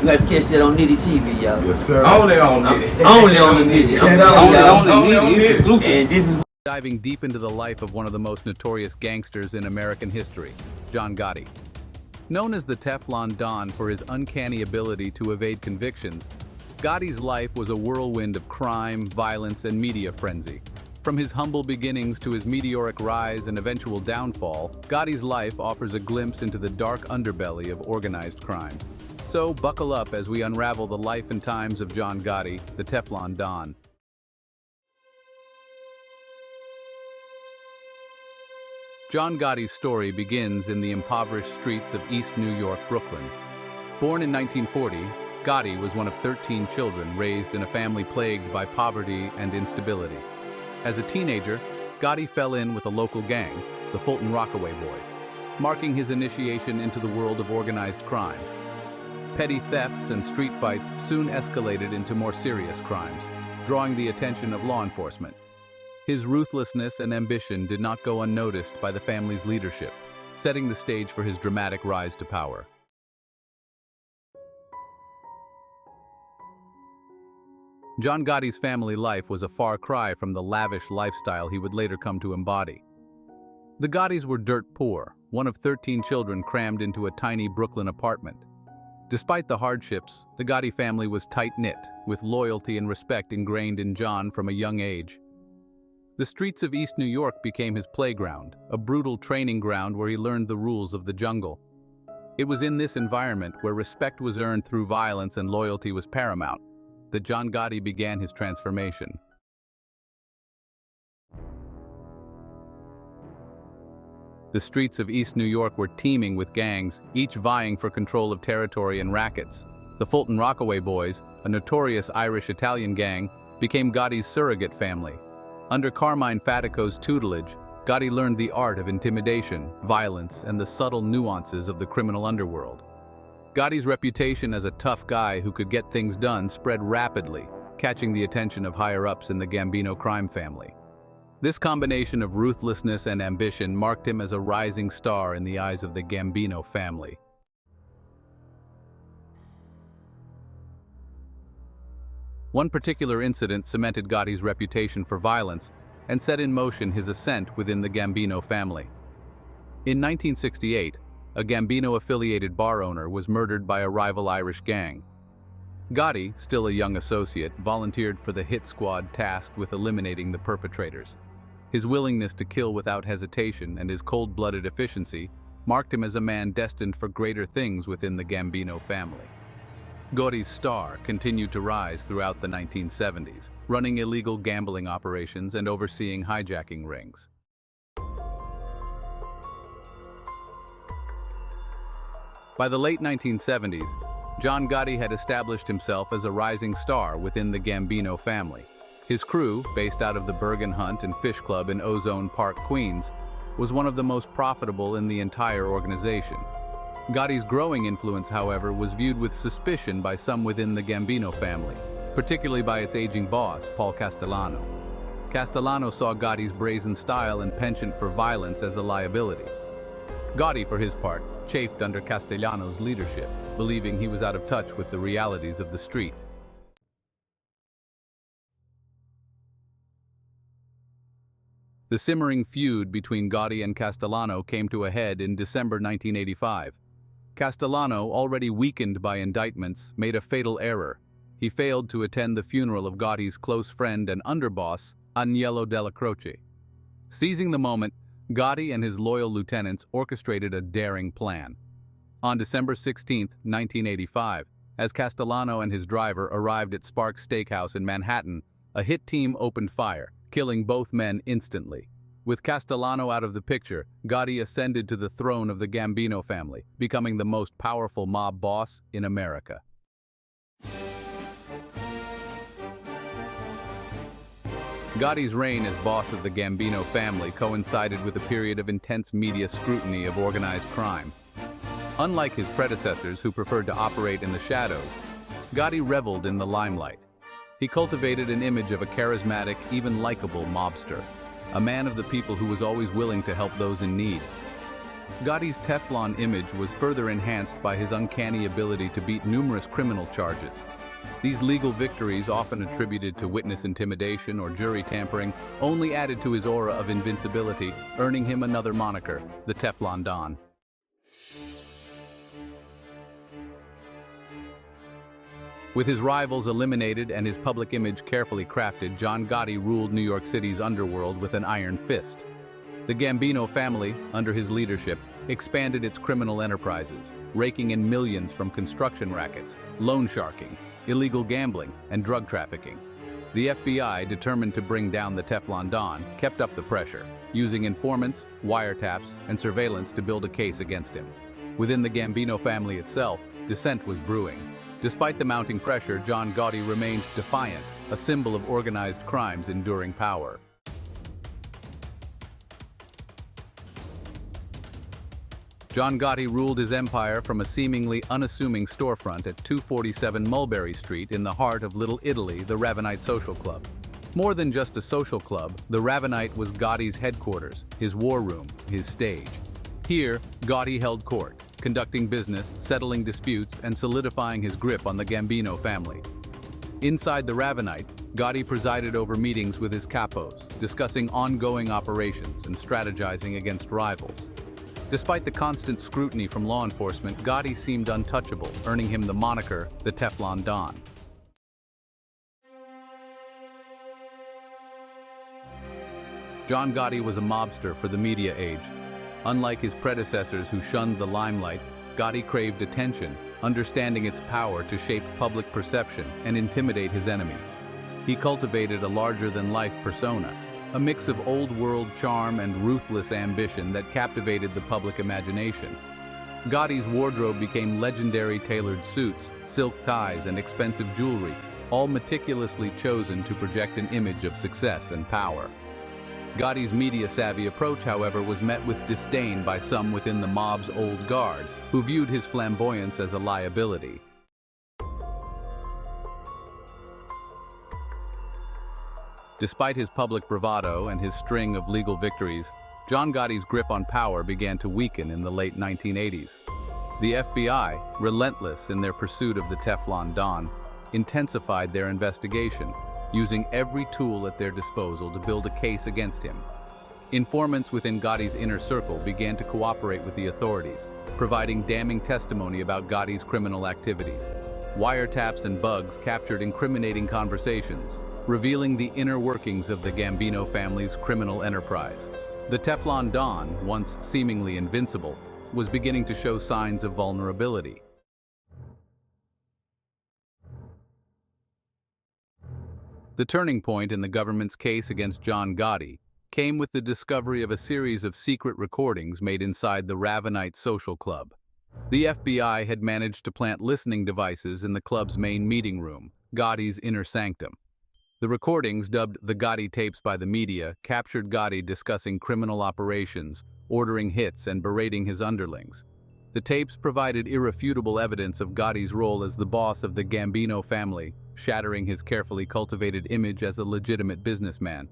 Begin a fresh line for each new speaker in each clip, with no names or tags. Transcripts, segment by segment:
You got to catch that on NITTY TV, y'all.
Yes, sir.
Only on NITTY.
Only on the NITTY. I'm telling y'all.
Only on NITTY. Exclusive.
And this is
Diving deep into the life of one of the most notorious gangsters in American history, John Gotti. Known as the Teflon Don for his uncanny ability to evade convictions, Gotti's life was a whirlwind of crime, violence, and media frenzy. From his humble beginnings to his meteoric rise and eventual downfall, Gotti's life offers a glimpse into the dark underbelly of organized crime. So buckle up as we unravel the life and times of John Gotti, the Teflon Don. John Gotti's story begins in the impoverished streets of East New York, Brooklyn. Born in 1940, Gotti was one of 13 children raised in a family plagued by poverty and instability. As a teenager, Gotti fell in with a local gang, the Fulton Rockaway Boys, marking his initiation into the world of organized crime. Petty thefts and street fights soon escalated into more serious crimes, drawing the attention of law enforcement. His ruthlessness and ambition did not go unnoticed by the family's leadership, setting the stage for his dramatic rise to power. John Gotti's family life was a far cry from the lavish lifestyle he would later come to embody. The Gottis were dirt poor, one of 13 children crammed into a tiny Brooklyn apartment. Despite the hardships, the Gotti family was tight-knit, with loyalty and respect ingrained in John from a young age. The streets of East New York became his playground, a brutal training ground where he learned the rules of the jungle. It was in this environment, where respect was earned through violence and loyalty was paramount, that John Gotti began his transformation. The streets of East New York were teeming with gangs, each vying for control of territory and rackets. The Fulton Rockaway Boys, a notorious Irish-Italian gang, became Gotti's surrogate family. Under Carmine Fatico's tutelage, Gotti learned the art of intimidation, violence, and the subtle nuances of the criminal underworld. Gotti's reputation as a tough guy who could get things done spread rapidly, catching the attention of higher-ups in the Gambino crime family. This combination of ruthlessness and ambition marked him as a rising star in the eyes of the Gambino family. One particular incident cemented Gotti's reputation for violence and set in motion his ascent within the Gambino family. In 1968, a Gambino-affiliated bar owner was murdered by a rival Irish gang. Gotti, still a young associate, volunteered for the hit squad tasked with eliminating the perpetrators. His willingness to kill without hesitation and his cold-blooded efficiency marked him as a man destined for greater things within the Gambino family. Gotti's star continued to rise throughout the 1970s, running illegal gambling operations and overseeing hijacking rings. By the late 1970s, John Gotti had established himself as a rising star within the Gambino family. His crew, based out of the Bergen Hunt and Fish Club in Ozone Park, Queens, was one of the most profitable in the entire organization. Gotti's growing influence, however, was viewed with suspicion by some within the Gambino family, particularly by its aging boss, Paul Castellano. Castellano saw Gotti's brazen style and penchant for violence as a liability. Gotti, for his part, chafed under Castellano's leadership, believing he was out of touch with the realities of the street. The simmering feud between Gotti and Castellano came to a head in December 1985. Castellano, already weakened by indictments, made a fatal error. He failed to attend the funeral of Gotti's close friend and underboss, Agnello Della Croce. Seizing the moment, Gotti and his loyal lieutenants orchestrated a daring plan. On December 16, 1985, as Castellano and his driver arrived at Sparks Steakhouse in Manhattan, a hit team opened fire, killing both men instantly. With Castellano out of the picture, Gotti ascended to the throne of the Gambino family, becoming the most powerful mob boss in America. Gotti's reign as boss of the Gambino family coincided with a period of intense media scrutiny of organized crime. Unlike his predecessors who preferred to operate in the shadows, Gotti reveled in the limelight. He cultivated an image of a charismatic, even likable mobster, a man of the people who was always willing to help those in need. Gotti's Teflon image was further enhanced by his uncanny ability to beat numerous criminal charges. These legal victories, often attributed to witness intimidation or jury tampering, only added to his aura of invincibility, earning him another moniker, the Teflon Don. With his rivals eliminated and his public image carefully crafted, John Gotti ruled New York City's underworld with an iron fist. The Gambino family, under his leadership, expanded its criminal enterprises, raking in millions from construction rackets, loan sharking, illegal gambling, and drug trafficking. The FBI, determined to bring down the Teflon Don, kept up the pressure, using informants, wiretaps, and surveillance to build a case against him. Within the Gambino family itself, dissent was brewing. Despite the mounting pressure, John Gotti remained defiant, a symbol of organized crime's enduring power. John Gotti ruled his empire from a seemingly unassuming storefront at 247 Mulberry Street in the heart of Little Italy, the Ravenite Social Club. More than just a social club, the Ravenite was Gotti's headquarters, his war room, his stage. Here, Gotti held court, conducting business, settling disputes, and solidifying his grip on the Gambino family. Inside the Ravenite, Gotti presided over meetings with his capos, discussing ongoing operations and strategizing against rivals. Despite the constant scrutiny from law enforcement, Gotti seemed untouchable, earning him the moniker, the Teflon Don. John Gotti was a mobster for the media age. Unlike his predecessors who shunned the limelight, Gotti craved attention, understanding its power to shape public perception and intimidate his enemies. He cultivated a larger-than-life persona, a mix of old-world charm and ruthless ambition that captivated the public imagination. Gotti's wardrobe became legendary tailored suits, silk ties, and expensive jewelry, all meticulously chosen to project an image of success and power. Gotti's media-savvy approach, however, was met with disdain by some within the mob's old guard, who viewed his flamboyance as a liability. Despite his public bravado and his string of legal victories, John Gotti's grip on power began to weaken in the late 1980s. The FBI, relentless in their pursuit of the Teflon Don, intensified their investigation, using every tool at their disposal to build a case against him. Informants within Gotti's inner circle began to cooperate with the authorities, providing damning testimony about Gotti's criminal activities. Wiretaps and bugs captured incriminating conversations, revealing the inner workings of the Gambino family's criminal enterprise. The Teflon Don, once seemingly invincible, was beginning to show signs of vulnerability. The turning point in the government's case against John Gotti came with the discovery of a series of secret recordings made inside the Ravenite Social Club. The FBI had managed to plant listening devices in the club's main meeting room, Gotti's inner sanctum. The recordings, dubbed the Gotti tapes by the media, captured Gotti discussing criminal operations, ordering hits, and berating his underlings. The tapes provided irrefutable evidence of Gotti's role as the boss of the Gambino family, shattering his carefully cultivated image as a legitimate businessman.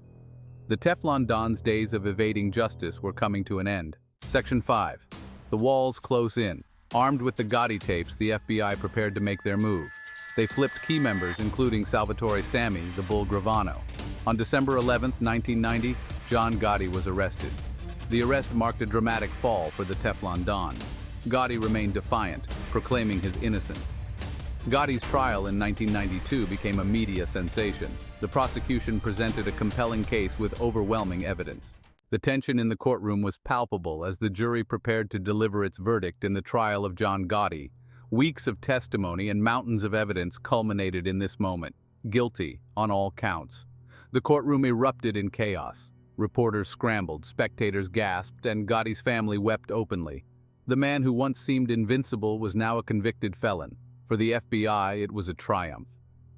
The Teflon Don's days of evading justice were coming to an end. Section 5. The walls close in. Armed with the Gotti tapes, the FBI prepared to make their move. They flipped key members, including Salvatore Sammy, the Bull Gravano. On December 11, 1990, John Gotti was arrested. The arrest marked a dramatic fall for the Teflon Don. Gotti remained defiant, proclaiming his innocence. Gotti's trial in 1992 became a media sensation. The prosecution presented a compelling case with overwhelming evidence. The tension in the courtroom was palpable as the jury prepared to deliver its verdict in the trial of John Gotti. Weeks of testimony and mountains of evidence culminated in this moment. Guilty on all counts. The courtroom erupted in chaos. Reporters scrambled, spectators gasped, and Gotti's family wept openly. The man who once seemed invincible was now a convicted felon. For the FBI, it was a triumph.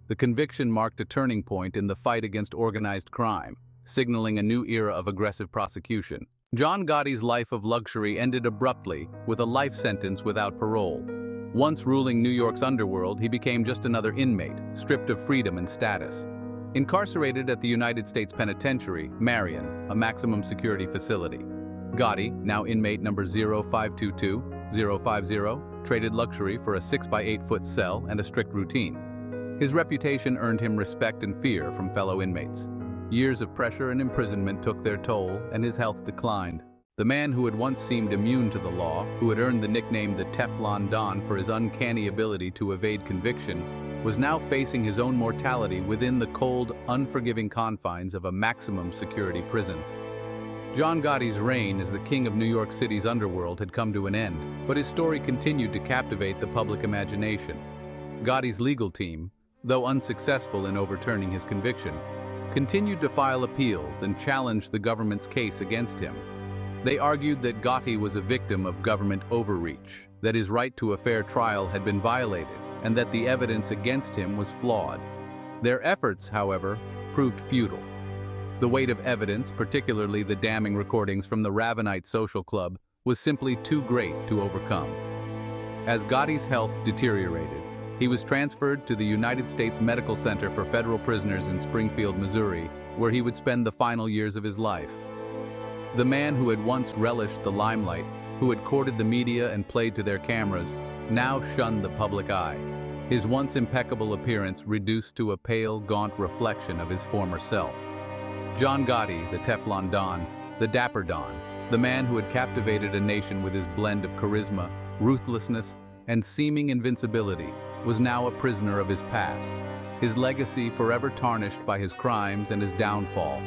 The conviction marked a turning point in the fight against organized crime, signaling a new era of aggressive prosecution. John Gotti's life of luxury ended abruptly with a life sentence without parole. Once ruling New York's underworld, he became just another inmate, stripped of freedom and status. Incarcerated at the United States Penitentiary, Marion, a maximum security facility. Gotti, now inmate number 0522050, traded luxury for a 6-by-8-foot cell and a strict routine. His reputation earned him respect and fear from fellow inmates. Years of pressure and imprisonment took their toll, and his health declined. The man who had once seemed immune to the law, who had earned the nickname the Teflon Don for his uncanny ability to evade conviction, was now facing his own mortality within the cold, unforgiving confines of a maximum security prison. John Gotti's reign as the king of New York City's underworld had come to an end, but his story continued to captivate the public imagination. Gotti's legal team, though unsuccessful in overturning his conviction, continued to file appeals and challenge the government's case against him. They argued that Gotti was a victim of government overreach, that his right to a fair trial had been violated, and that the evidence against him was flawed. Their efforts, however, proved futile. The weight of evidence, particularly the damning recordings from the Ravenite social club, was simply too great to overcome. As Gotti's health deteriorated, he was transferred to the United States Medical Center for Federal Prisoners in Springfield, Missouri, where he would spend the final years of his life. The man who had once relished the limelight, who had courted the media and played to their cameras, now shunned the public eye, his once impeccable appearance reduced to a pale, gaunt reflection of his former self. John Gotti, the Teflon Don, the Dapper Don, the man who had captivated a nation with his blend of charisma, ruthlessness, and seeming invincibility, was now a prisoner of his past, his legacy forever tarnished by his crimes and his downfall,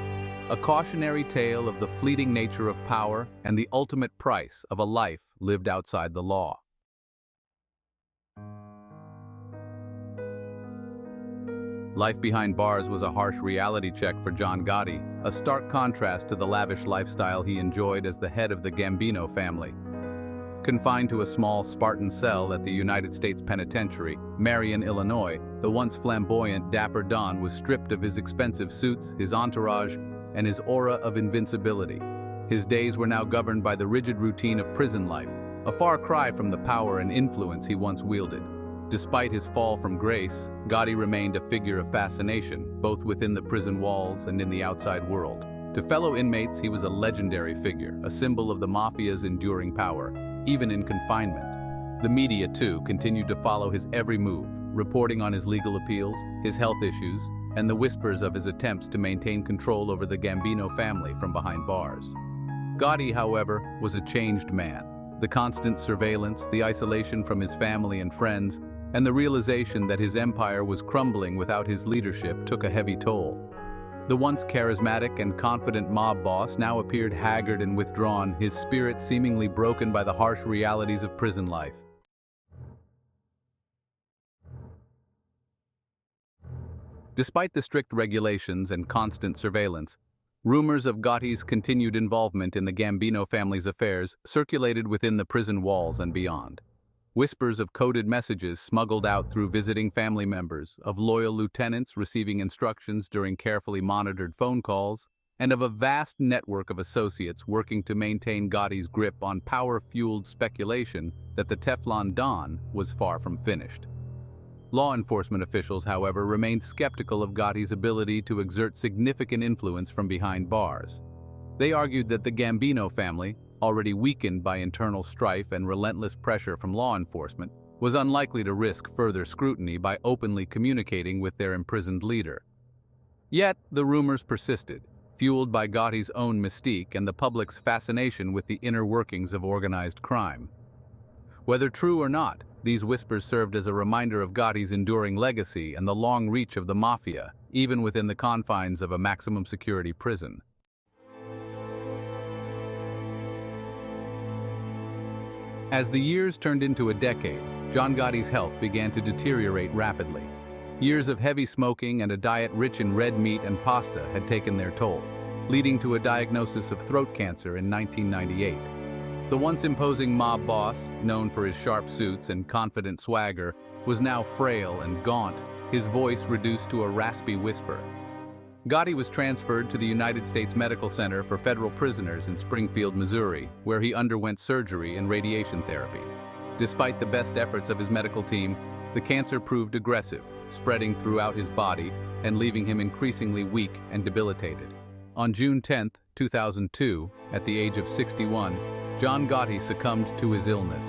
a cautionary tale of the fleeting nature of power and the ultimate price of a life lived outside the law. Life behind bars was a harsh reality check for John Gotti, a stark contrast to the lavish lifestyle he enjoyed as the head of the Gambino family. Confined to a small Spartan cell at the United States Penitentiary, Marion, Illinois, the once flamboyant Dapper Don was stripped of his expensive suits, his entourage, and his aura of invincibility. His days were now governed by the rigid routine of prison life, a far cry from the power and influence he once wielded. Despite his fall from grace, Gotti remained a figure of fascination, both within the prison walls and in the outside world. To fellow inmates, he was a legendary figure, a symbol of the mafia's enduring power, even in confinement. The media, too, continued to follow his every move, reporting on his legal appeals, his health issues, and the whispers of his attempts to maintain control over the Gambino family from behind bars. Gotti, however, was a changed man. The constant surveillance, the isolation from his family and friends, and the realization that his empire was crumbling without his leadership took a heavy toll. The once charismatic and confident mob boss now appeared haggard and withdrawn, his spirit seemingly broken by the harsh realities of prison life. Despite the strict regulations and constant surveillance, rumors of Gotti's continued involvement in the Gambino family's affairs circulated within the prison walls and beyond. Whispers of coded messages smuggled out through visiting family members, of loyal lieutenants receiving instructions during carefully monitored phone calls, and of a vast network of associates working to maintain Gotti's grip on power-fueled speculation that the Teflon Don was far from finished. Law enforcement officials, however, remained skeptical of Gotti's ability to exert significant influence from behind bars. They argued that the Gambino family, already weakened by internal strife and relentless pressure from law enforcement, was unlikely to risk further scrutiny by openly communicating with their imprisoned leader. Yet, the rumors persisted, fueled by Gotti's own mystique and the public's fascination with the inner workings of organized crime. Whether true or not, these whispers served as a reminder of Gotti's enduring legacy and the long reach of the mafia, even within the confines of a maximum security prison. As the years turned into a decade, John Gotti's health began to deteriorate rapidly. Years of heavy smoking and a diet rich in red meat and pasta had taken their toll, leading to a diagnosis of throat cancer in 1998. The once imposing mob boss, known for his sharp suits and confident swagger, was now frail and gaunt, his voice reduced to a raspy whisper. Gotti was transferred to the United States Medical Center for Federal Prisoners in Springfield, Missouri, where he underwent surgery and radiation therapy. Despite the best efforts of his medical team, the cancer proved aggressive, spreading throughout his body and leaving him increasingly weak and debilitated. On June 10, 2002, at the age of 61, John Gotti succumbed to his illness.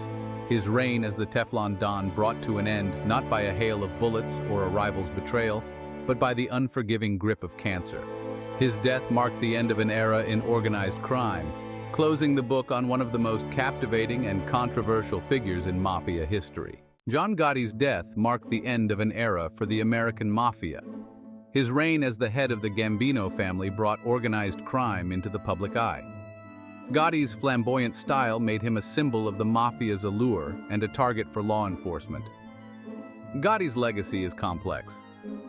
His reign as the Teflon Don brought to an end not by a hail of bullets or a rival's betrayal, but by the unforgiving grip of cancer. His death marked the end of an era in organized crime, closing the book on one of the most captivating and controversial figures in mafia history. John Gotti's death marked the end of an era for the American mafia. His reign as the head of the Gambino family brought organized crime into the public eye. Gotti's flamboyant style made him a symbol of the mafia's allure and a target for law enforcement. Gotti's legacy is complex.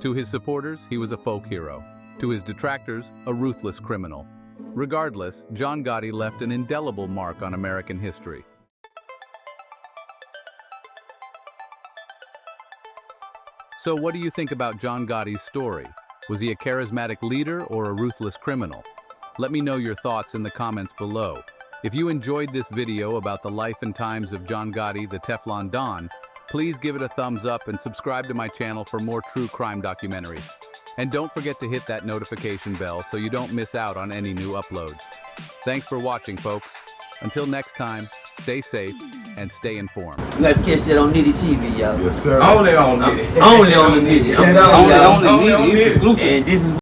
To his supporters, he was a folk hero. To his detractors, a ruthless criminal. Regardless, John Gotti left an indelible mark on American history. So what do you think about John Gotti's story? Was he a charismatic leader or a ruthless criminal? Let me know your thoughts in the comments below. If you enjoyed this video about the life and times of John Gotti, the Teflon Don, please give it a thumbs up and subscribe to my channel for more true crime documentaries. And don't forget to hit that notification bell so you don't miss out on any new uploads. Thanks for watching, folks. Until next time, stay safe and stay informed.
You got to catch that on NITTY TV, y'all.
Yes, sir. Only on NITTY.
Only on the NITTY.
Only on NITTY. It's exclusive.
And this is